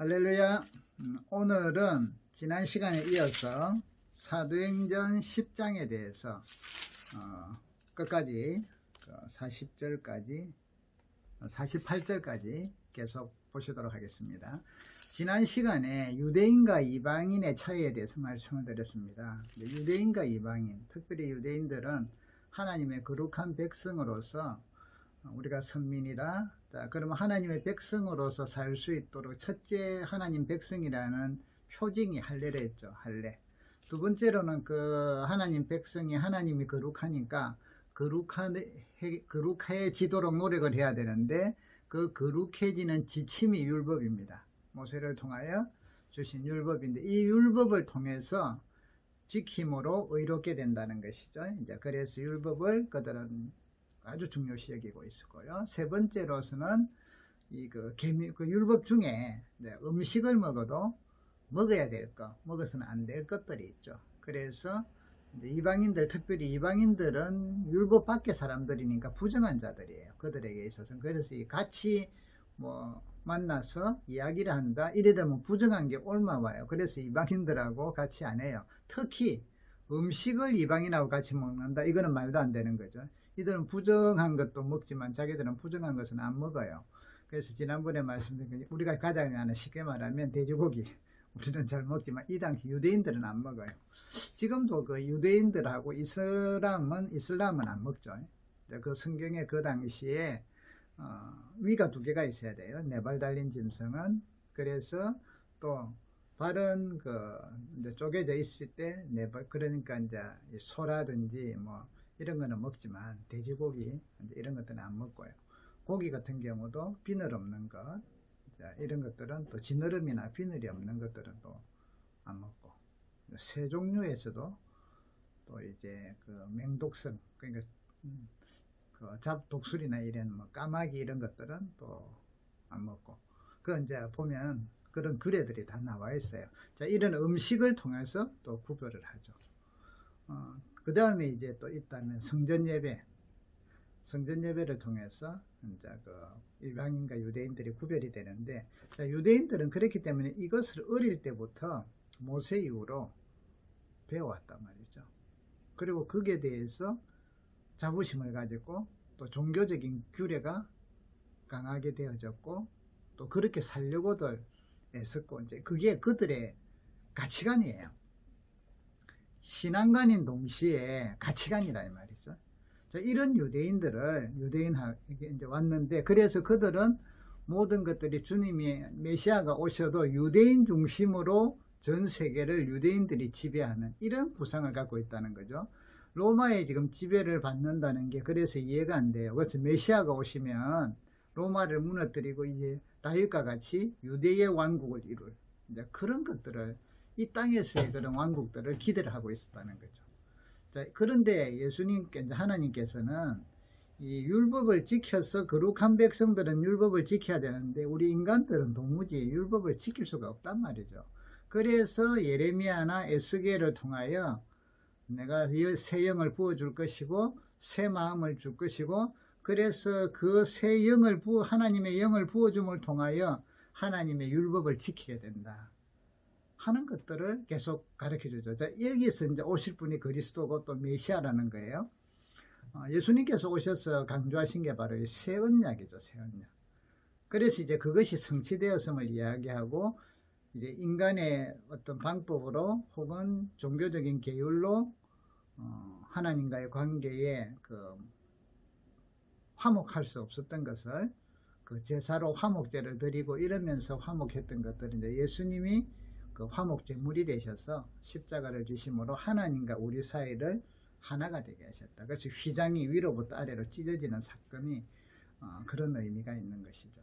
할렐루야. 오늘은 지난 시간에 이어서 사도행전 10장에 대해서 끝까지 40절까지 48절까지 계속 보시도록 하겠습니다. 지난 시간에 유대인과 이방인의 차이에 대해서 말씀을 드렸습니다. 유대인과 이방인, 특별히 유대인들은 하나님의 거룩한 백성으로서 우리가 선민이다. 자, 그러면 하나님의 백성으로서 살 수 있도록 첫째 하나님 백성이라는 표징이 할례를 했죠. 할례. 두 번째로는 그 하나님 백성이 하나님이 거룩하니까 거룩해지도록 노력을 해야 되는데 그 거룩해지는 지침이 율법입니다. 모세를 통하여 주신 율법인데 이 율법을 통해서 지킴으로 의롭게 된다는 것이죠. 이제 그래서 율법을 그들은 아주 중요시 여기고 있었고요. 세 번째로서는 그 율법 중에 음식을 먹어도 먹어야 될 것, 먹어서는 안 될 것들이 있죠. 그래서 이방인들, 특별히 이방인들은 율법 밖의 사람들이니까 부정한 자들이에요. 그들에게 있어서. 그래서 같이 만나서 이야기를 한다. 이래 되면 부정한 게 옮아와요. 그래서 이방인들하고 같이 안 해요. 특히 음식을 이방인하고 같이 먹는다. 이거는 말도 안 되는 거죠. 이들은 부정한 것도 먹지만 자기들은 부정한 것은 안 먹어요. 그래서 지난번에 말씀드린 우리가 가장 하는 쉽게 말하면 돼지고기 우리는 잘 먹지만 이 당시 유대인들은 안 먹어요. 지금도 그 유대인들하고 이슬람은 안 먹죠. 그 성경에 그 당시에 위가 두 개가 있어야 돼요. 네 발 달린 짐승은. 그래서 또 발은 이제 쪼개져 있을 때 네 발, 그러니까 이제 소라든지 이런 거는 먹지만 돼지고기 이런 것들은 안 먹고요. 고기 같은 경우도 비늘 없는 것, 이런 것들은 또 지느러미나 비늘이 없는 것들은 또 안 먹고, 새 종류에서도 또 이제 그 맹독성, 그러니까 그 잡독술이나 이런 까마귀 이런 것들은 또 안 먹고, 그 이제 보면 그런 규례들이 다 나와 있어요. 자, 이런 음식을 통해서 또 구별을 하죠. 그 다음에 이제 또 있다면 성전 예배를 통해서 이제 일반인과 유대인들이 구별이 되는데, 자, 유대인들은 그렇기 때문에 이것을 어릴 때부터 모세 이후로 배워왔단 말이죠. 그리고 거기에 대해서 자부심을 가지고 또 종교적인 규례가 강하게 되어졌고 또 그렇게 살려고들 애썼고, 이제 그게 그들의 가치관이에요. 신앙관인 동시에 가치관이라 이 말이죠. 자, 이런 유대인에게 이제 왔는데, 그래서 그들은 모든 것들이 주님이 메시아가 오셔도 유대인 중심으로 전 세계를 유대인들이 지배하는 이런 구상을 갖고 있다는 거죠. 로마에 지금 지배를 받는다는 게 그래서 이해가 안 돼요. 그래서 메시아가 오시면 로마를 무너뜨리고 이제 다윗과 같이 유대의 왕국을 이룰 이제 그런 것들을, 이 땅에서의 그런 왕국들을 기대를 하고 있었다는 거죠. 자, 그런데 하나님께서는 이 율법을 지켜서 거룩한 백성들은 율법을 지켜야 되는데 우리 인간들은 도무지 율법을 지킬 수가 없단 말이죠. 그래서 예레미야나 에스겔을 통하여 내가 새 영을 부어줄 것이고 새 마음을 줄 것이고, 그래서 그 새 영을 하나님의 영을 부어줌을 통하여 하나님의 율법을 지키게 된다 하는 것들을 계속 가르쳐 주죠. 자, 여기서 이제 오실 분이 그리스도고 또 메시아라는 거예요. 예수님께서 오셔서 강조하신 게 바로 새 언약이죠. 새 언약. 그래서 이제 그것이 성취되었음을 이야기하고, 이제 인간의 어떤 방법으로 혹은 종교적인 계율로 하나님과의 관계에 화목할 수 없었던 것을 제사로 화목제를 드리고 이러면서 화목했던 것들인데, 예수님이 화목 제물이 되셔서 십자가를 지심으로 하나님과 우리 사이를 하나가 되게 하셨다. 그래서 휘장이 위로부터 아래로 찢어지는 사건이 그런 의미가 있는 것이죠.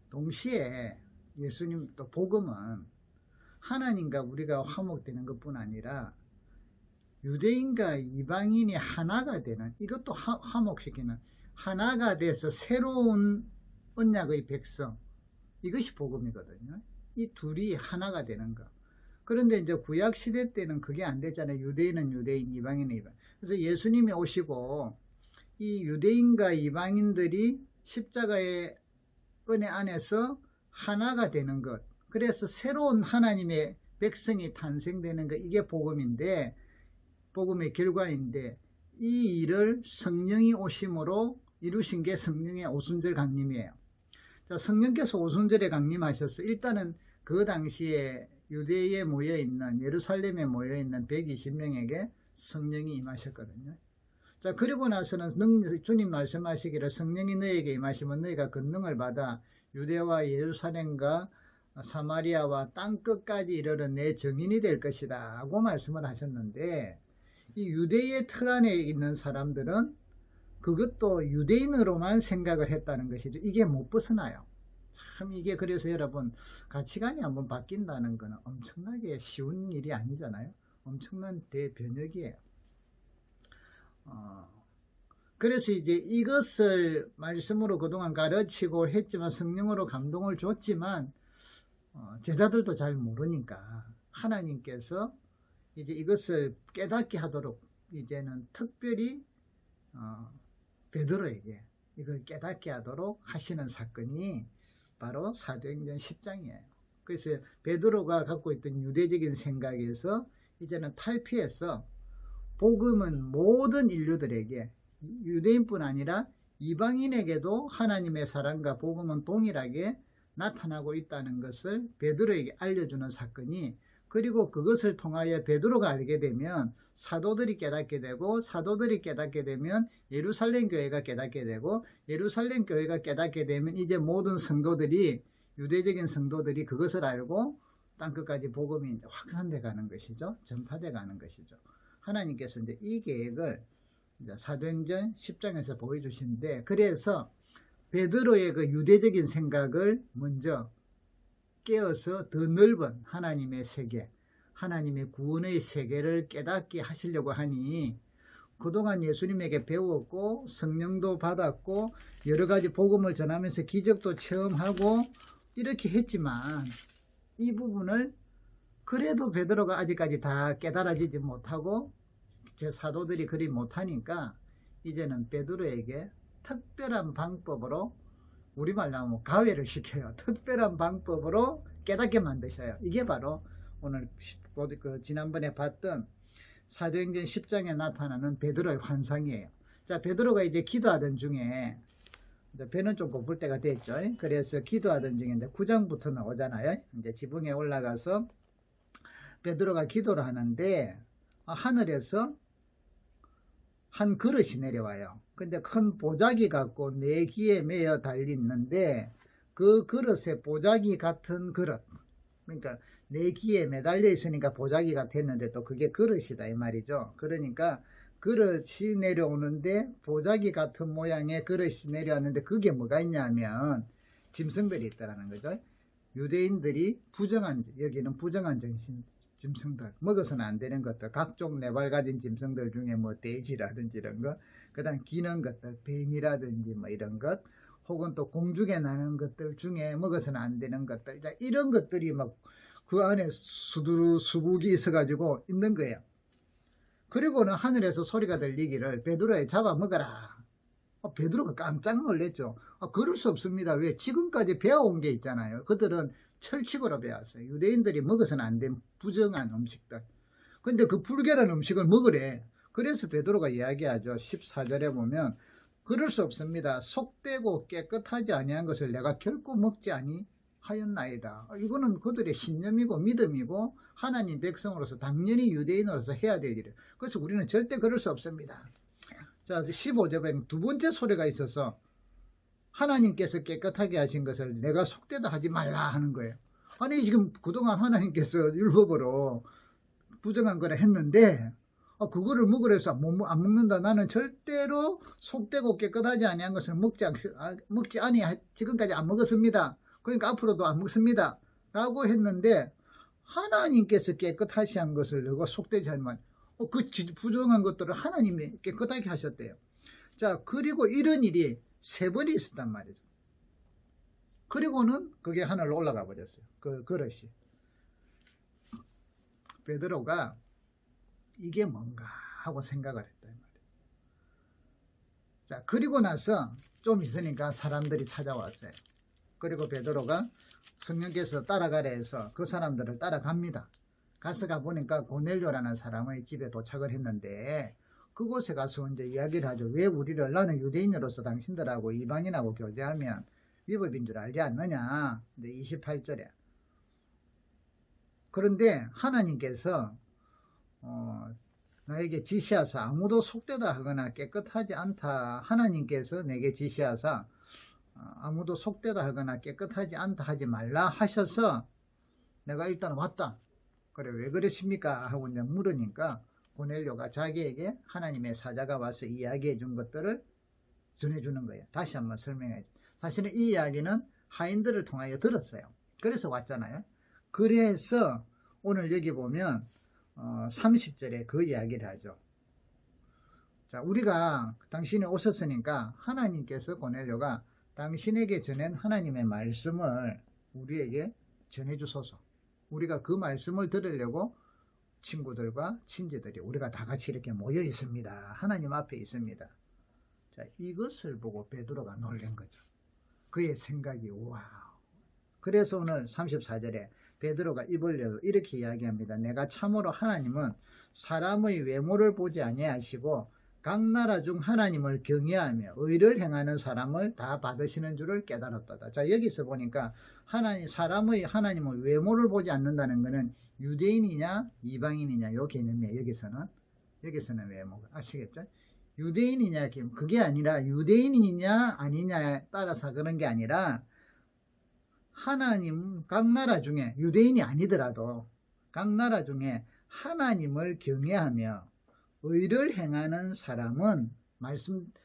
동시에 예수님 또 복음은 하나님과 우리가 화목되는 것뿐 아니라 유대인과 이방인이 하나가 되는, 이것도 화목시키는, 하나가 돼서 새로운 언약의 백성, 이것이 복음이거든요. 이 둘이 하나가 되는 것. 그런데 이제 구약 시대 때는 그게 안 되잖아요. 유대인은 유대인, 이방인은 이방인. 그래서 예수님이 오시고 이 유대인과 이방인들이 십자가의 은혜 안에서 하나가 되는 것, 그래서 새로운 하나님의 백성이 탄생되는 것, 이게 복음인데, 복음의 결과인데, 이 일을 성령이 오심으로 이루신 게 성령의 오순절 강림이에요. 자, 성령께서 오순절에 강림하셔서 일단은 그 당시에 유대에 모여있는, 예루살렘에 모여있는 120명에게 성령이 임하셨거든요. 자, 그리고 나서는 주님 말씀하시기를 성령이 너에게 임하시면 너희가 권능을 받아 유대와 예루살렘과 사마리아와 땅끝까지 이르러 내 증인이 될 것이다 하고 말씀을 하셨는데, 이 유대의 틀 안에 있는 사람들은 그것도 유대인으로만 생각을 했다는 것이죠. 이게 못 벗어나요. 참 이게 그래서 여러분 가치관이 한번 바뀐다는 것은 엄청나게 쉬운 일이 아니잖아요. 엄청난 대변혁이에요. 그래서 이제 이것을 말씀으로 그동안 가르치고 했지만, 성령으로 감동을 줬지만 제자들도 잘 모르니까 하나님께서 이제 이것을 깨닫게 하도록 이제는 특별히 베드로에게 이걸 깨닫게 하도록 하시는 사건이 바로 사도행전 10장이에요. 그래서 베드로가 갖고 있던 유대적인 생각에서 이제는 탈피해서 복음은 모든 인류들에게, 유대인뿐 아니라 이방인에게도 하나님의 사랑과 복음은 동일하게 나타나고 있다는 것을 베드로에게 알려주는 사건이, 그리고 그것을 통하여 베드로가 알게 되면 사도들이 깨닫게 되고, 사도들이 깨닫게 되면 예루살렘 교회가 깨닫게 되고, 예루살렘 교회가 깨닫게 되면 이제 모든 성도들이, 유대적인 성도들이 그것을 알고 땅끝까지 복음이 이제 확산돼 가는 것이죠. 전파돼 가는 것이죠. 하나님께서 이제 이 계획을 이제 사도행전 10장에서 보여주시는데, 그래서 베드로의 그 유대적인 생각을 먼저 깨어서 더 넓은 하나님의 세계, 하나님의 구원의 세계를 깨닫게 하시려고 하니, 그동안 예수님에게 배웠고 성령도 받았고 여러 가지 복음을 전하면서 기적도 체험하고 이렇게 했지만, 이 부분을 그래도 베드로가 아직까지 다 깨달아지지 못하고 제 사도들이 그리 못하니까 이제는 베드로에게 특별한 방법으로, 우리말로 하면 가회를 시켜요. 특별한 방법으로 깨닫게 만드셔요. 이게 바로 오늘 지난번에 봤던 사도행전 10장에 나타나는 베드로의 환상이에요. 자, 베드로가 이제 기도하던 중에, 배는 좀 고플 때가 됐죠. 그래서 기도하던 중에 이제 9장부터 나오잖아요. 이제 지붕에 올라가서 베드로가 기도를 하는데 하늘에서 한 그릇이 내려와요. 근데 큰 보자기 같고 네 기에 매어 달리는데, 그 그릇에 보자기 같은 그릇, 그러니까 네 기에 매달려 있으니까 보자기 같았는데 또 그게 그릇이다 이 말이죠. 그러니까 그릇이 내려오는데 보자기 같은 모양의 그릇이 내려왔는데, 그게 뭐가 있냐면 짐승들이 있다라는 거죠. 유대인들이 부정한, 여기는 부정한 정신 짐승들, 먹어서는 안 되는 것들, 각종 네발 가진 짐승들 중에 뭐 돼지라든지 이런 것, 그 다음 기는 것들, 뱀이라든지 뭐 이런 것, 혹은 또 공중에 나는 것들 중에 먹어서는 안 되는 것들, 이런 것들이 막 그 안에 수북이 있어가지고 있는 거예요. 그리고는 하늘에서 소리가 들리기를 베드로에 잡아먹어라. 베드로가 깜짝 놀랐죠. 그럴 수 없습니다. 왜? 지금까지 배워온 게 있잖아요. 그들은 철칙으로 배웠어요. 유대인들이 먹어서는 안 된 부정한 음식들. 근데 그 불결한 음식을 먹으래. 그래서 베드로가 이야기하죠. 14절에 보면 그럴 수 없습니다. 속되고 깨끗하지 아니한 것을 내가 결코 먹지 아니하였나이다. 이거는 그들의 신념이고 믿음이고 하나님 백성으로서 당연히 유대인으로서 해야 될 일이에요. 그래서 우리는 절대 그럴 수 없습니다. 자, 15절에 두 번째 소리가 있어서 하나님께서 깨끗하게 하신 것을 내가 속되다 하지 말라 하는 거예요. 아니 지금 그동안 하나님께서 율법으로 부정한 거라 했는데 그거를 먹으라 해서 안 먹는다. 나는 절대로 속되고 깨끗하지 아니한 것을 먹지 아니 지금까지 안 먹었습니다. 그러니까 앞으로도 안 먹습니다 라고 했는데, 하나님께서 깨끗하시 한 것을 너가 속되지 않으면 그 부정한 것들을 하나님이 깨끗하게 하셨대요. 자, 그리고 이런 일이 3번이 있었단 말이죠. 그리고는 그게 하늘로 올라가 버렸어요. 그 그릇이. 베드로가 이게 뭔가 하고 생각을 했단 말이에요. 자, 그리고 나서 좀 있으니까 사람들이 찾아왔어요. 그리고 베드로가 성령께서 따라가라 해서 그 사람들을 따라갑니다. 가서 가보니까 고넬료라는 사람의 집에 도착을 했는데 그곳에 가서 이제 이야기를 하죠. 왜 우리를, 나는 유대인으로서 당신들하고 이방인하고 교제하면 위법인 줄 알지 않느냐. 이제 28절에. 그런데 하나님께서 나에게 지시하사 아무도 속되다 하거나 깨끗하지 않다, 하나님께서 내게 지시하사 아무도 속되다 하거나 깨끗하지 않다 하지 말라 하셔서 내가 일단 왔다. 그래, 왜 그러십니까 하고 이제 물으니까 고넬료가 자기에게 하나님의 사자가 와서 이야기해 준 것들을 전해주는 거예요. 다시 한번 설명해 줘. 사실은 이 이야기는 하인들을 통하여 들었어요. 그래서 왔잖아요. 그래서 오늘 여기 보면 30절에 그 이야기를 하죠. 자, 우리가 당신이 오셨으니까 하나님께서 고넬료가 당신에게 전한 하나님의 말씀을 우리에게 전해주소서. 우리가 그 말씀을 들으려고 친구들과 친지들이 우리가 다 같이 이렇게 모여 있습니다. 하나님 앞에 있습니다. 자, 이것을 보고 베드로가 놀란 거죠. 그의 생각이 와우. 그래서 오늘 34절에 베드로가 입을 열고 이렇게 이야기합니다. 내가 참으로 하나님은 사람의 외모를 보지 아니하시고 각 나라 중 하나님을 경외하며 의를 행하는 사람을 다 받으시는 줄을 깨달았다. 자, 여기서 보니까 사람의 하나님을 외모를 보지 않는다는 것은 유대인이냐 이방인이냐 요 개념이에요. 여기서는 외모. 아시겠죠? 유대인이냐 그게 아니라 유대인이냐 아니냐에 따라서 그런 게 아니라 하나님 각 나라 중에 유대인이 아니더라도 각 나라 중에 하나님을 경외하며 의를 행하는 사람은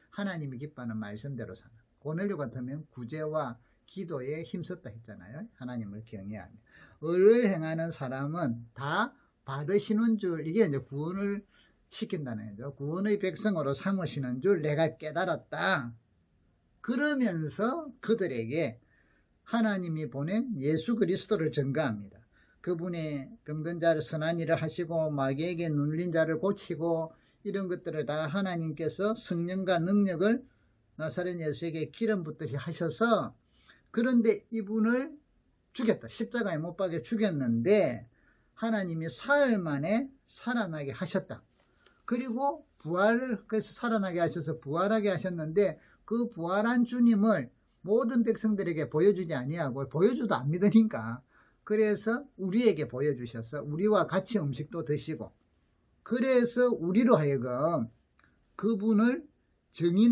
하나님이 기뻐하는 말씀대로 사는. 고넬료 같으면 구제와 기도에 힘썼다 했잖아요. 하나님을 경외하며 의를 행하는 사람은 다 받으시는 줄, 이게 이제 구원을 시킨다는 거죠. 구원의 백성으로 삼으시는 줄 내가 깨달았다. 그러면서 그들에게 하나님이 보낸 예수 그리스도를 전가합니다. 그분이 병든 자를 선한 일을 하시고 마귀에게 눌린 자를 고치고 이런 것들을 다 하나님께서 성령과 능력을 나사렛 예수에게 기름 붓듯이 하셔서, 그런데 이분을 죽였다. 십자가에 못 박여 죽였는데 하나님이 사흘 만에 살아나게 하셨다. 그리고 그래서 살아나게 하셔서 부활하게 하셨는데 그 부활한 주님을 모든 백성들에게 보여주지 아니하고 보여줘도 안 믿으니까 그래서 우리에게 보여주셔서 우리와 같이 음식도 드시고, 그래서 우리로 하여금 그분을 증인이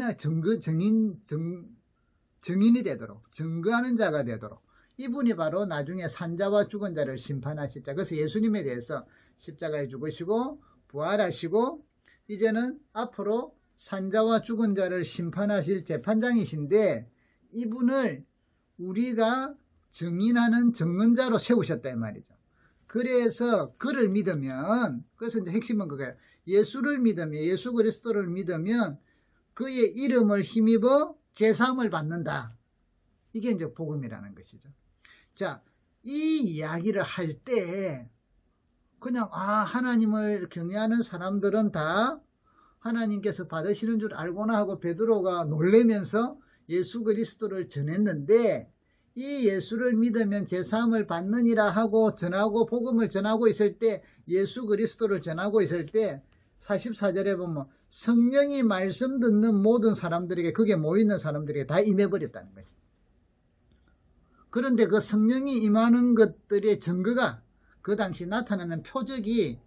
되도록, 증거하는 자가 되도록, 이분이 바로 나중에 산자와 죽은 자를 심판하실 자. 그래서 예수님에 대해서 십자가에 죽으시고 부활하시고 이제는 앞으로 산자와 죽은 자를 심판하실 재판장이신데 이분을 우리가 증인하는 증언자로 세우셨다 이 말이죠. 그래서 그를 믿으면, 그래서 이제 핵심은 그거예요. 예수를 믿으면, 예수 그리스도를 믿으면 그의 이름을 힘입어 제사함을 받는다. 이게 이제 복음이라는 것이죠. 자, 이 이야기를 할 때 그냥 하나님을 경외하는 사람들은 다 하나님께서 받으시는 줄 알고나 하고 베드로가 놀라면서 예수 그리스도를 전했는데, 이 예수를 믿으면 제사함을 받느니라 하고 전하고 복음을 전하고 있을 때, 예수 그리스도를 전하고 있을 때 44절에 보면 성령이 말씀 듣는 모든 사람들에게, 그게 모이는 사람들에게 다 임해버렸다는 거지. 그런데 그 성령이 임하는 것들의 증거가, 그 당시 나타나는 표적이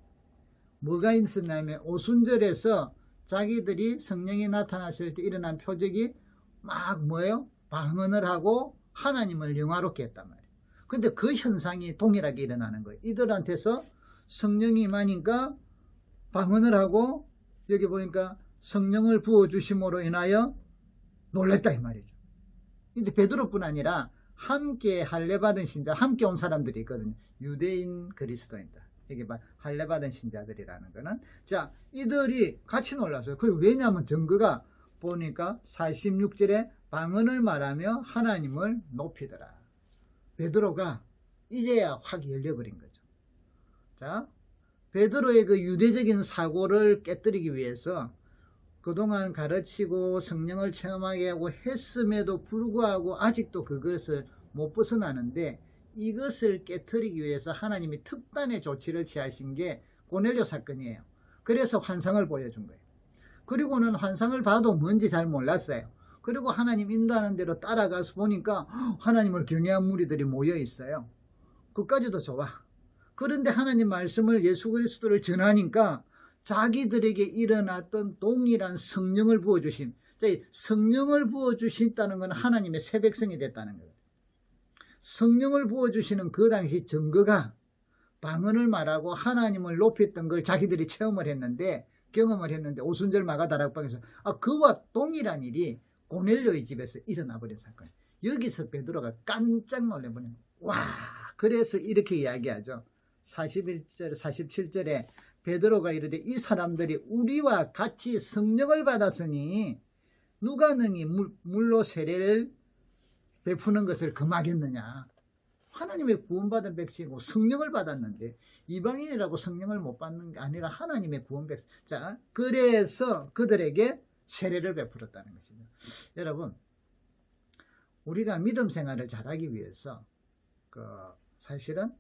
뭐가 있었냐면 오순절에서 자기들이 성령이 나타났을 때 일어난 표적이 막 뭐예요? 방언을 하고 하나님을 영화롭게 했단 말이에요. 근데 그 현상이 동일하게 일어나는 거예요. 이들한테서 성령이 임하니까 방언을 하고, 여기 보니까 성령을 부어주심으로 인하여 놀랬다 이 말이죠. 근데 베드로뿐 아니라 함께 할례받은 신자, 함께 온 사람들이 있거든요. 유대인 그리스도인들, 이게 할례받은 신자들이라는 거는, 자, 이들이 같이 놀랐어요. 그게 왜냐하면 증거가 보니까 46절에 방언을 말하며 하나님을 높이더라. 베드로가 이제야 확 열려버린 거죠. 자, 베드로의 그 유대적인 사고를 깨뜨리기 위해서 그동안 가르치고 성령을 체험하게 하고 했음에도 불구하고 아직도 그것을 못 벗어나는데 이것을 깨트리기 위해서 하나님이 특단의 조치를 취하신 게 고넬료 사건이에요. 그래서 환상을 보여준 거예요. 그리고는 환상을 봐도 뭔지 잘 몰랐어요. 그리고 하나님 인도하는 대로 따라가서 보니까 하나님을 경외한 무리들이 모여 있어요. 그까지도 좋아. 그런데 하나님 말씀을 예수 그리스도를 전하니까 자기들에게 일어났던 동일한 성령을 부어주심. 성령을 부어주신다는 건 하나님의 새 백성이 됐다는 거예요. 성령을 부어주시는 그 당시 증거가 방언을 말하고 하나님을 높였던 걸 자기들이 경험을 했는데 오순절 마가다락방에서 그와 동일한 일이 고넬료의 집에서 일어나 버린 사건이에요. 여기서 베드로가 깜짝 놀라버린 거예요. 와, 그래서 이렇게 이야기하죠. 41절, 47절에 베드로가 이르되 이 사람들이 우리와 같이 성령을 받았으니 누가 능히 물로 세례를 베푸는 것을 금하겠느냐. 하나님의 구원받은 백성이고 성령을 받았는데 이방인이라고 성령을 못 받는 게 아니라 하나님의 구원 백성. 자, 그래서 그들에게 세례를 베풀었다는 것이죠. 여러분, 우리가 믿음 생활을 잘하기 위해서 사실은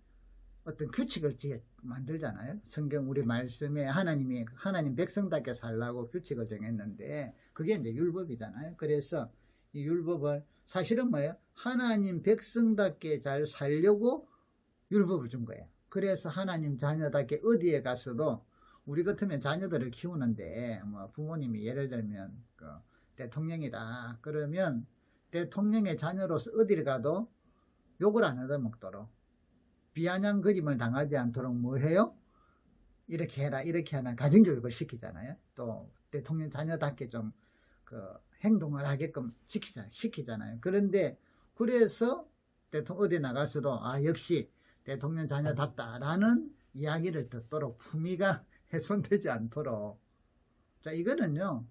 어떤 규칙을 만들잖아요. 성경 우리 말씀에 하나님 백성답게 살라고 규칙을 정했는데 그게 이제 율법이잖아요. 그래서 이 율법을 사실은 뭐예요? 하나님 백성답게 잘 살려고 율법을 준 거예요. 그래서 하나님 자녀답게 어디에 가서도 우리 같으면 자녀들을 키우는데 부모님이 예를 들면 대통령이다 그러면 대통령의 자녀로서 어디를 가도 욕을 안 얻어먹도록 비아냥 그림을 당하지 않도록 뭐 해요? 이렇게 해라 이렇게 하나 가정교육을 시키잖아요. 또 대통령 자녀답게 좀 행동을 하게끔 시키잖아요. 그런데 그래서 어디 나가서도 역시 대통령 자녀답다라는 이야기를 듣도록 품위가 훼손되지 않도록. 자, 이거는요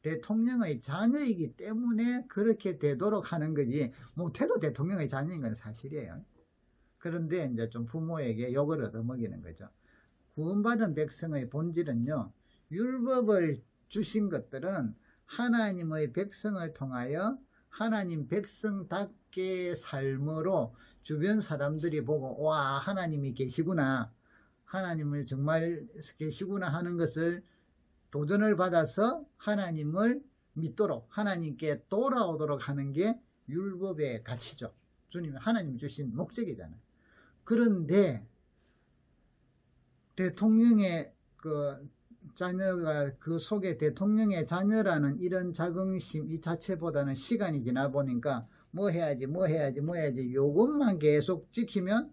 대통령의 자녀이기 때문에 그렇게 되도록 하는 거지 못해도 대통령의 자녀인 건 사실이에요. 그런데 이제 좀 부모에게 욕을 얻어먹이는 거죠. 구원받은 백성의 본질은요, 율법을 주신 것들은 하나님의 백성을 통하여 하나님 백성답게 삶으로 주변 사람들이 보고 와, 하나님이 계시구나, 하나님을 정말 계시구나 하는 것을 도전을 받아서 하나님을 믿도록 하나님께 돌아오도록 하는 게 율법의 가치죠. 주님이 하나님 주신 목적이잖아요. 그런데 대통령의 자녀가 그 속에 대통령의 자녀라는 이런 자긍심 이 자체보다는 시간이 지나 보니까 뭐 해야지 요것만 계속 지키면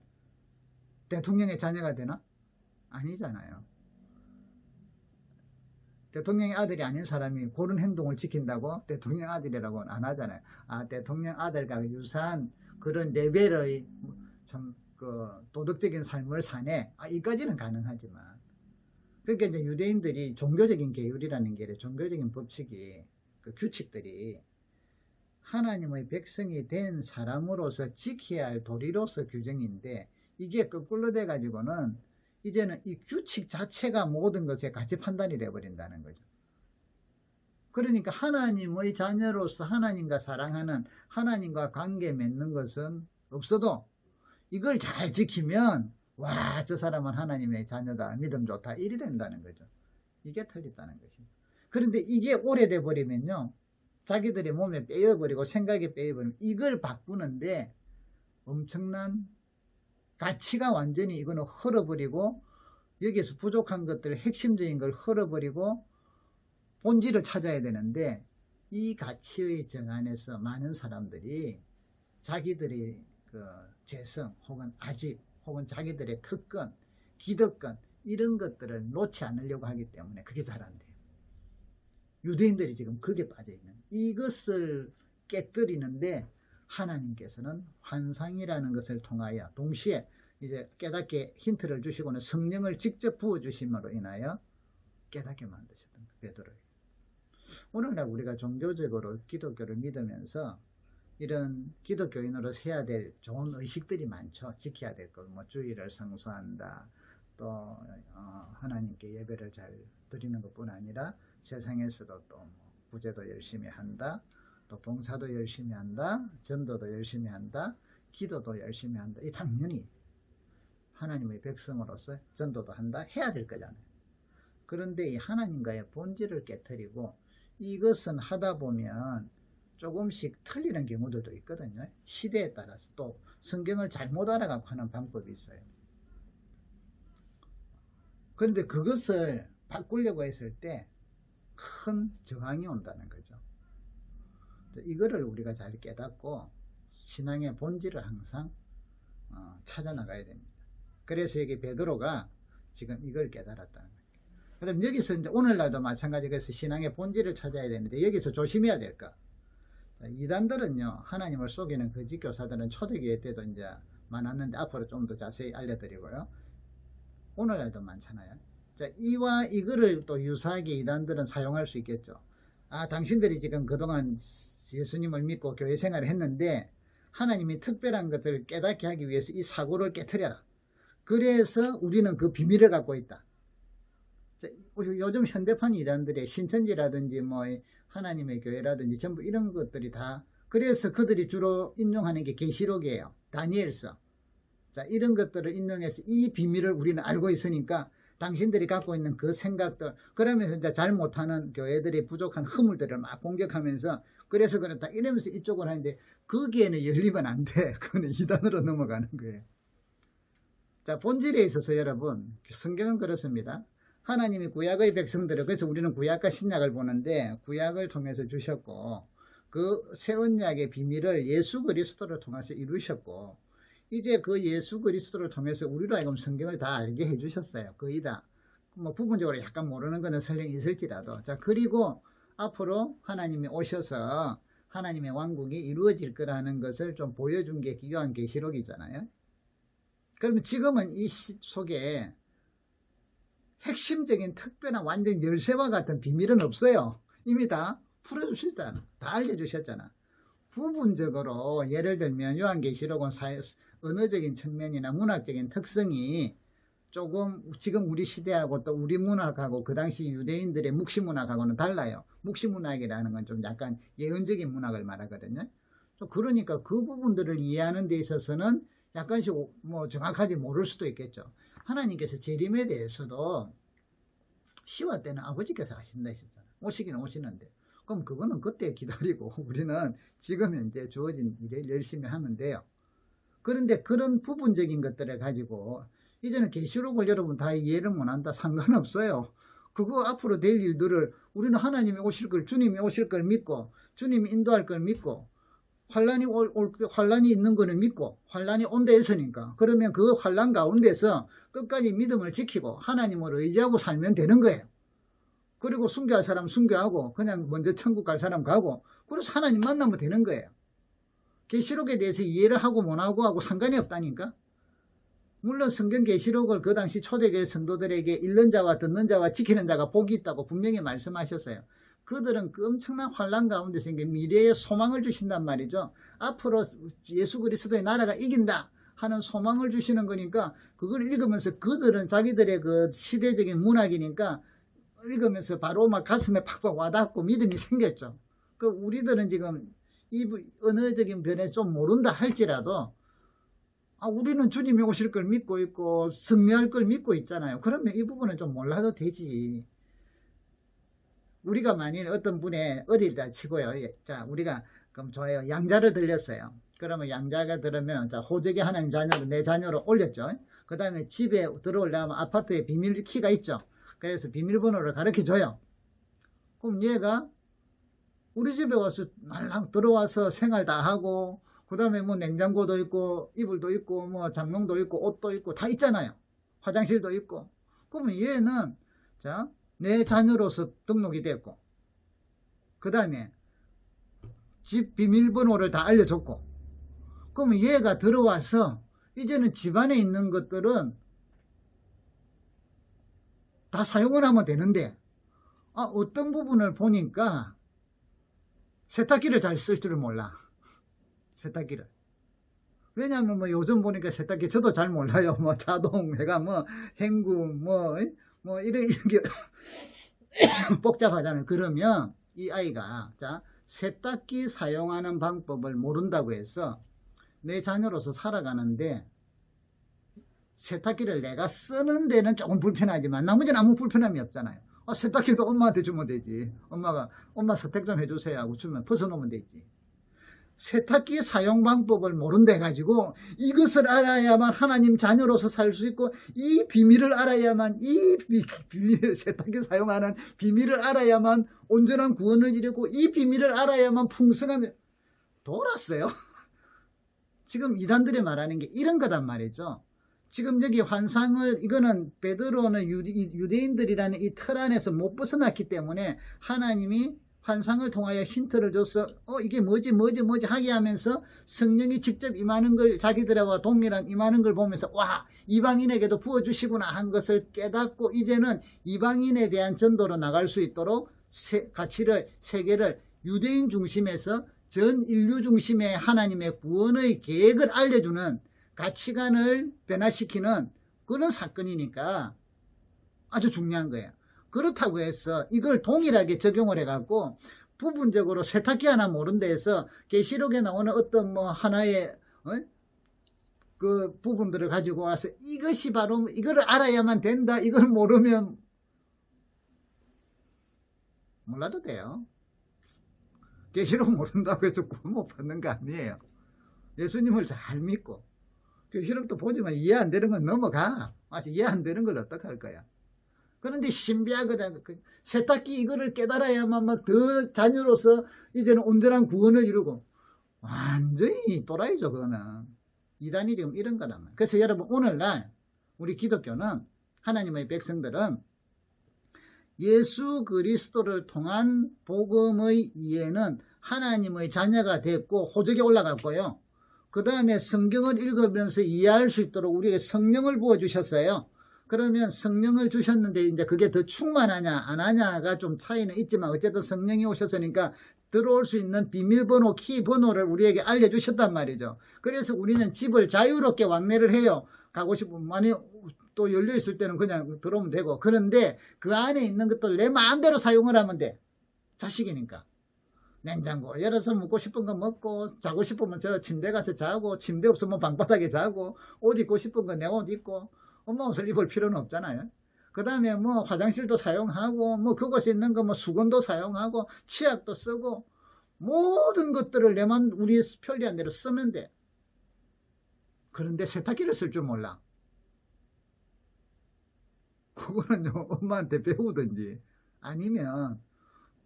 대통령의 자녀가 되나? 아니잖아요. 대통령의 아들이 아닌 사람이 그런 행동을 지킨다고 대통령 아들이라고는 안 하잖아요. 대통령 아들과 유사한 그런 레벨의 참 도덕적인 삶을 사네. 이까지는 가능하지만. 그러니까 이제 유대인들이 종교적인 계율이라는 게 종교적인 법칙이 규칙들이 하나님의 백성이 된 사람으로서 지켜야 할 도리로서 규정인데 이게 거꾸로 돼 가지고는 이제는 이 규칙 자체가 모든 것의 가치 판단이 되어버린다는 거죠. 그러니까 하나님의 자녀로서 하나님과 사랑하는 하나님과 관계 맺는 것은 없어도 이걸 잘 지키면 와, 저 사람은 하나님의 자녀다, 믿음 좋다, 이리 된다는 거죠. 이게 틀렸다는 것입니다. 그런데 이게 오래돼 버리면요, 자기들의 몸에 빼어버리고 생각에 빼어버리면 이걸 바꾸는데 엄청난 가치가 완전히 이거는 헐어버리고 여기에서 부족한 것들 핵심적인 걸 헐어버리고 본질을 찾아야 되는데 이 가치의 정안에서 많은 사람들이 자기들의 재성 혹은 아집 혹은 자기들의 특권, 기득권 이런 것들을 놓지 않으려고 하기 때문에 그게 잘 안 돼요. 유대인들이 지금 그게 빠져있는 이것을 깨뜨리는데 하나님께서는 환상이라는 것을 통하여 동시에 이제 깨닫게 힌트를 주시고는 성령을 직접 부어주심으로 인하여 깨닫게 만드셨던 거예요. 베드로에게. 오늘날 우리가 종교적으로 기독교를 믿으면서 이런 기독교인으로 해야 될 좋은 의식들이 많죠. 지켜야 될 것, 주일을 성수한다, 또 하나님께 예배를 잘 드리는 것뿐 아니라 세상에서도 또 구제도 열심히 한다, 또 봉사도 열심히 한다, 전도도 열심히 한다, 기도도 열심히 한다. 이 당연히 하나님의 백성으로서 전도도 한다. 해야 될 거잖아요. 그런데 이 하나님과의 본질을 깨트리고 이것은 하다 보면 조금씩 틀리는 경우들도 있거든요. 시대에 따라서 또 성경을 잘못 알아가고 하는 방법이 있어요. 그런데 그것을 바꾸려고 했을 때 큰 저항이 온다는 거죠. 이거를 우리가 잘 깨닫고 신앙의 본질을 항상 찾아 나가야 됩니다. 그래서 여기 베드로가 지금 이걸 깨달았다는 거예요. 그럼 여기서 이제 오늘날도 마찬가지겠어. 신앙의 본질을 찾아야 되는데 여기서 조심해야 될 거. 이단들은요, 하나님을 속이는 거짓 교사들은 초대교회 때도 이제 많았는데 앞으로 좀 더 자세히 알려드리고요. 오늘날도 많잖아요. 자, 이와 이거를 또 유사하게 이단들은 사용할 수 있겠죠. 아, 당신들이 지금 그동안 예수님을 믿고 교회 생활을 했는데 하나님이 특별한 것들을 깨닫게 하기 위해서 이 사고를 깨트려라. 그래서 우리는 그 비밀을 갖고 있다. 자, 요즘 현대판 이단들의 신천지라든지 뭐 하나님의 교회라든지 전부 이런 것들이 다, 그래서 그들이 주로 인용하는 게 계시록이에요. 다니엘서. 자, 이런 것들을 인용해서 이 비밀을 우리는 알고 있으니까 당신들이 갖고 있는 그 생각들, 그러면서 이제 잘 못하는 교회들이 부족한 허물들을 막 공격하면서 그래서 그렇다 이러면서 이쪽을 하는데 거기에는 열리면 안 돼. 그거는 이단으로 넘어가는 거예요. 자, 본질에 있어서 여러분, 성경은 그렇습니다. 하나님이 구약의 백성들을, 그래서 우리는 구약과 신약을 보는데 구약을 통해서 주셨고 그 새 언약의 비밀을 예수 그리스도를 통해서 이루셨고 이제 그 예수 그리스도를 통해서 우리로 하여금 성경을 다 알게 해주셨어요. 거의 다. 뭐 부분적으로 약간 모르는 거는 설령 있을지라도. 자, 그리고 앞으로 하나님이 오셔서 하나님의 왕국이 이루어질 거라는 것을 좀 보여준 게 요한계시록이잖아요. 그러면 지금은 이 속에 핵심적인 특별한 완전 열쇠와 같은 비밀은 없어요. 이미 다 풀어주셨잖아. 다 알려주셨잖아. 부분적으로 예를 들면 요한계시록은 언어적인 측면이나 문학적인 특성이 조금 지금 우리 시대하고 또 우리 문학하고 그 당시 유대인들의 묵시문학하고는 달라요. 묵시문학이라는 건 좀 약간 예언적인 문학을 말하거든요. 그러니까 그 부분들을 이해하는 데 있어서는 약간씩 뭐 정확하게 모를 수도 있겠죠. 하나님께서 재림에 대해서도 시와 때는 아버지께서 하신다 했었잖아요. 오시기는 오시는데. 그럼 그거는 그때 기다리고 우리는 지금 현재 주어진 일을 열심히 하면 돼요. 그런데 그런 부분적인 것들을 가지고 이제는 계시록을 여러분 다 이해를 못한다 상관없어요. 그거 앞으로 될 일들을 우리는 하나님이 오실 걸, 주님이 오실 걸 믿고 주님이 인도할 걸 믿고 환란이 있는 거는 믿고 환란이 온다 했으니까 그러면 그 환란 가운데서 끝까지 믿음을 지키고 하나님을 의지하고 살면 되는 거예요. 그리고 순교할 사람 순교하고 그냥 먼저 천국 갈 사람 가고 그래서 하나님 만나면 되는 거예요. 계시록에 대해서 이해를 하고 못하고 상관이 없다니까. 물론 성경 계시록을 그 당시 초대교회 성도들에게 읽는 자와 듣는 자와 지키는 자가 복이 있다고 분명히 말씀하셨어요. 그들은 그 엄청난 환란 가운데서 미래의 소망을 주신단 말이죠. 앞으로 예수 그리스도의 나라가 이긴다 하는 소망을 주시는 거니까 그걸 읽으면서 그들은 자기들의 그 시대적인 문학이니까 읽으면서 바로 막 가슴에 팍팍 와닿고 믿음이 생겼죠. 그 우리들은 지금 이 언어적인 변에 좀 모른다 할지라도 우리는 주님이 오실 걸 믿고 있고 승리할 걸 믿고 있잖아요. 그러면 이 부분은 좀 몰라도 되지. 우리가 만일 어떤 분의 어리다 치고요. 자, 우리가 그럼 저예요. 양자를 들렸어요. 그러면 양자가 들으면 자, 호적이 하나님 자녀로 내 자녀로 올렸죠. 그 다음에 집에 들어오려면 아파트에 비밀 키가 있죠. 그래서 비밀번호를 가르쳐줘요. 그럼 얘가 우리 집에 와서 날랑 들어와서 생활 다 하고 그 다음에 뭐 냉장고도 있고 이불도 있고 뭐 장롱도 있고 옷도 있고 다 있잖아요. 화장실도 있고. 그러면 얘는 자, 내 자녀로서 등록이 됐고 그 다음에 집 비밀번호를 다 알려줬고 그러면 얘가 들어와서 이제는 집안에 있는 것들은 다 사용을 하면 되는데 어떤 부분을 보니까 세탁기를 잘 쓸 줄을 몰라. 세탁기를. 왜냐하면 뭐 요즘 보니까 세탁기 저도 잘 몰라요. 뭐 자동, 해가 뭐 헹굼, 뭐 이렇게 복잡하잖아요. 그러면 이 아이가 자 세탁기 사용하는 방법을 모른다고 해서 내 자녀로서 살아가는데 세탁기를 내가 쓰는 데는 조금 불편하지만 나머지는 아무 불편함이 없잖아요. 세탁기도 엄마한테 주면 되지. 엄마 세탁 좀 해주세요 하고 주면 벗어놓으면 되지. 세탁기 사용 방법을 모른다 해가지고 이것을 알아야만 하나님 자녀로서 살 수 있고 이 비밀을 알아야만 비밀, 세탁기 사용하는 비밀을 알아야만 온전한 구원을 이루고 이 비밀을 알아야만 풍성한 돌았어요. 지금 이단들이 말하는 게 이런 거단 말이죠. 지금 여기 환상을 이거는 베드로는 유대인들이라는 이 틀 안에서 못 벗어났기 때문에 하나님이 환상을 통하여 힌트를 줘서 이게 뭐지 하게 하면서 성령이 직접 임하는 걸 자기들하고 동일한 임하는 걸 보면서 와 이방인에게도 부어주시구나 한 것을 깨닫고 이제는 이방인에 대한 전도로 나갈 수 있도록 세계를 유대인 중심에서 전 인류 중심의 하나님의 구원의 계획을 알려주는 가치관을 변화시키는 그런 사건이니까 아주 중요한 거예요. 그렇다고 해서 이걸 동일하게 적용을 해갖고 부분적으로 세탁기 하나 모른 데에서 계시록에 나오는 어떤 하나의 그 부분들을 가지고 와서 이것이 바로 이거를 알아야만 된다. 이걸 모르면 몰라도 돼요. 계시록 모른다고 해서 구원 못 받는 거 아니에요. 예수님을 잘 믿고 계시록도 보지만 이해 안 되는 건 넘어가. 이해 안 되는 걸 어떡할 거야. 그런데 신비하거든. 세탁기 이거를 깨달아야만 더 자녀로서 이제는 온전한 구원을 이루고 완전히 또라이죠. 그거는 이단이 지금 이런 거란 말이에요. 그래서 여러분 오늘날 우리 기독교는 하나님의 백성들은 예수 그리스도를 통한 복음의 이해는 하나님의 자녀가 됐고 호적에 올라갔고요. 그 다음에 성경을 읽으면서 이해할 수 있도록 우리에게 성령을 부어주셨어요. 그러면 성령을 주셨는데 이제 그게 더 충만하냐 안 하냐가 좀 차이는 있지만 어쨌든 성령이 오셨으니까 들어올 수 있는 비밀번호, 키번호를 우리에게 알려주셨단 말이죠. 그래서 우리는 집을 자유롭게 왕래를 해요. 가고 싶으면 많이 또 열려있을 때는 그냥 들어오면 되고. 그런데 그 안에 있는 것들 내 마음대로 사용을 하면 돼. 자식이니까. 냉장고 열어서 먹고 싶은 거 먹고 자고 싶으면 저 침대 가서 자고 침대 없으면 방바닥에 자고 옷 입고 싶은 거 내 옷 입고 엄마 옷을 입을 필요는 없잖아요. 그 다음에 화장실도 사용하고 그곳에 있는 거 수건도 사용하고 치약도 쓰고 모든 것들을 내 맘 우리 편리한 대로 쓰면 돼. 그런데 세탁기를 쓸 줄 몰라. 그거는요 엄마한테 배우든지 아니면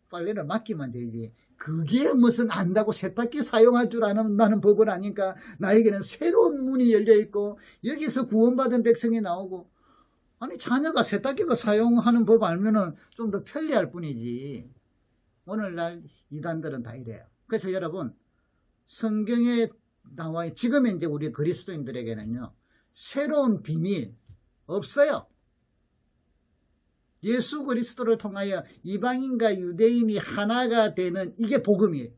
빨래를 맡기면 되지. 그게 무슨 안다고 세탁기 사용할 줄 아는 나는 법을 아니까 나에게는 새로운 문이 열려있고 여기서 구원받은 백성이 나오고 아니 자녀가 세탁기가 사용하는 법 알면은 좀 더 편리할 뿐이지. 오늘날 이단들은 다 이래요. 그래서 여러분 성경에 나와 지금의 이제 우리 그리스도인들에게는요 새로운 비밀 없어요. 예수 그리스도를 통하여 이방인과 유대인이 하나가 되는 이게 복음이에요.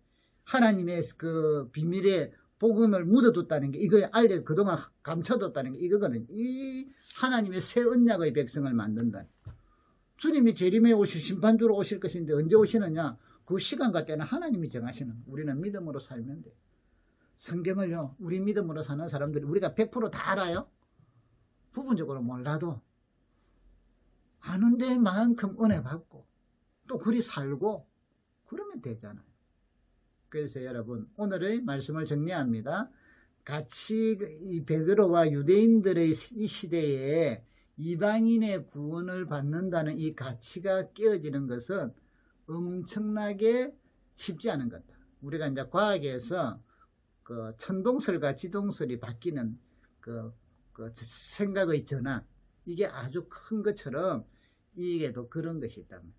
하나님의 그 비밀의 복음을 묻어뒀다는 게 이거 그동안 감춰뒀다는 게 이거거든요. 이 하나님의 새 언약의 백성을 만든다. 주님이 재림에 오실 심판주로 오실 것인데 언제 오시느냐? 그 시간과 때는 하나님이 정하시는. 우리는 믿음으로 살면 돼. 성경을요 우리 믿음으로 사는 사람들이 우리가 100% 다 알아요? 부분적으로 몰라도 아는 데만큼 은혜 받고 또 그리 살고 그러면 되잖아요. 그래서 여러분 오늘의 말씀을 정리합니다. 같이 이 베드로와 유대인들의 이 시대에 이방인의 구원을 받는다는 이 가치가 깨어지는 것은 엄청나게 쉽지 않은 거다. 우리가 이제 과학에서 그 천동설과 지동설이 바뀌는 그 생각의 전환 이게 아주 큰 것처럼 이게도 그런 것이 있다면.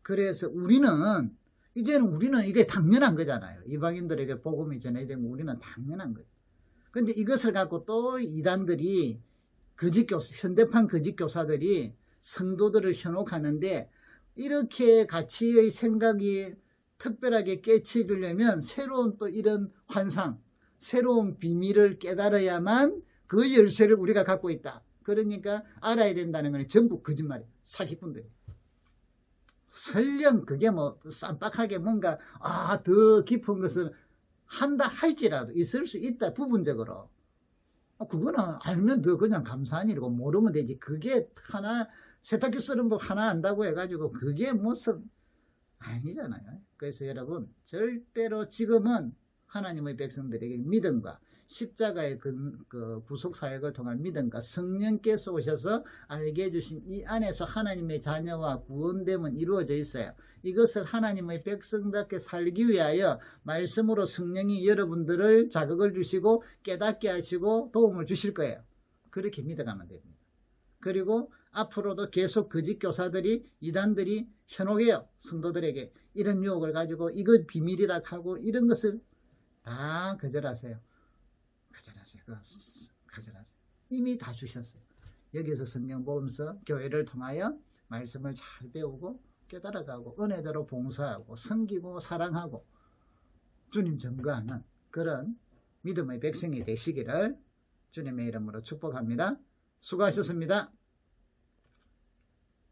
그래서 우리는 이게 당연한 거잖아요. 이방인들에게 복음이 전해지면 우리는 당연한 거예요. 그런데 이것을 갖고 또 이단들이 현대판 거짓교사들이 성도들을 현혹하는데 이렇게 가치의 생각이 특별하게 깨치려면 새로운 또 이런 환상, 새로운 비밀을 깨달아야만 그 열쇠를 우리가 갖고 있다. 그러니까 알아야 된다는 건 전부 거짓말이에요. 사기꾼들. 설령 그게 쌈박하게 뭔가 더 깊은 것을 한다 할지라도 있을 수 있다 부분적으로. 그거는 알면 더 그냥 감사한 일이고 모르면 되지. 그게 하나 세탁기 쓰는 법 하나 안다고 해가지고 그게 무슨 아니잖아요. 그래서 여러분 절대로 지금은 하나님의 백성들에게 믿음과 십자가의 그 구속사역을 통한 믿음과 성령께서 오셔서 알게 해주신 이 안에서 하나님의 자녀와 구원됨은 이루어져 있어요. 이것을 하나님의 백성답게 살기 위하여 말씀으로 성령이 여러분들을 자극을 주시고 깨닫게 하시고 도움을 주실 거예요. 그렇게 믿어가면 됩니다. 그리고 앞으로도 계속 거짓 교사들이 이단들이 현혹해요. 성도들에게 이런 유혹을 가지고 이것 비밀이라 하고 이런 것을 다 거절하세요. 거절하세요. 이미 다 주셨어요. 여기서 성경 보면서 교회를 통하여 말씀을 잘 배우고 깨달아가고 은혜대로 봉사하고 섬기고 사랑하고 주님 증거하는 그런 믿음의 백성이 되시기를 주님의 이름으로 축복합니다. 수고하셨습니다.